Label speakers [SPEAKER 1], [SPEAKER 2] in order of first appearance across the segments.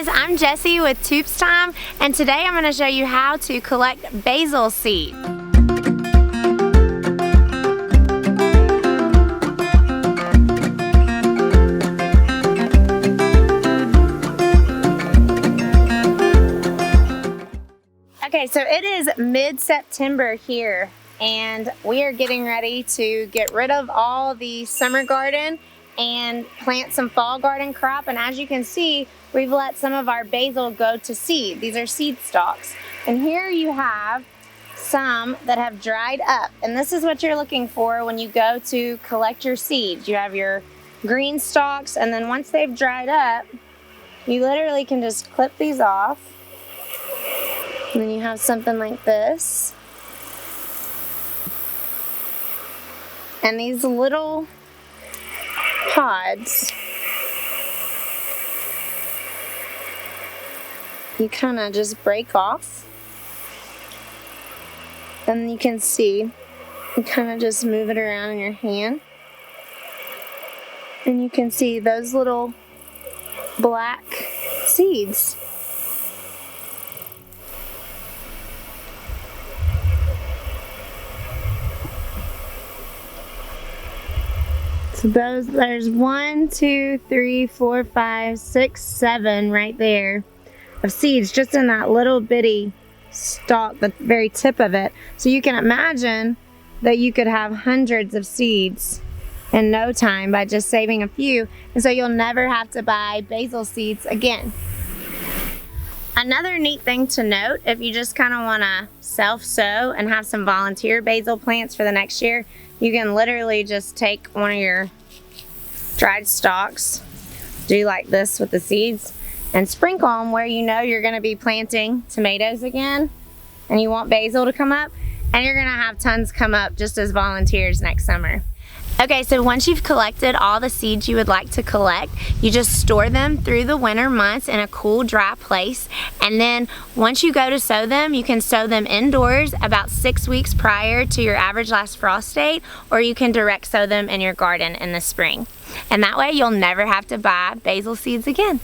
[SPEAKER 1] guys, I'm Jessie with Tubes Time, and today I'm going to show you how to collect basil seed. Okay, so it is mid-September here, and we are getting ready to get rid of all the summer garden and plant some fall garden crop. And as you can see, we've let some of our basil go to seed. These are seed stalks. And here you have some that have dried up. And this is what you're looking for when you go to collect your seeds. You have your green stalks, and then once they've dried up, you literally can just clip these off. And then you have something like this. And these little pods, you kind of just break off, and you can see, you kind of just move it around in your hand, and you can see those little black seeds. So there's 1, 2, 3, 4, 5, 6, 7 right there of seeds just in that little bitty stalk, the very tip of it. So you can imagine that you could have hundreds of seeds in no time by just saving a few, and so you'll never have to buy basil seeds again. Another neat thing to note, if you just kind of want to self-sow and have some volunteer basil plants for the next year, you can literally just take one of your dried stalks, do like this with the seeds, and sprinkle them where you know you're going to be planting tomatoes again and you want basil to come up, and you're going to have tons come up just as volunteers next summer. Okay, so once you've collected all the seeds you would like to collect, you just store them through the winter months in a cool, dry place. And then once you go to sow them, you can sow them indoors about 6 weeks prior to your average last frost date, or you can direct sow them in your garden in the spring. And that way you'll never have to buy basil seeds again.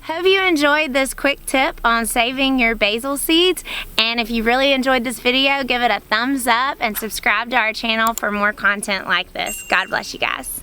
[SPEAKER 1] Hope you enjoyed this quick tip on saving your basil seeds, and if you really enjoyed this video, give it a thumbs up and subscribe to our channel for more content like this. God bless you guys.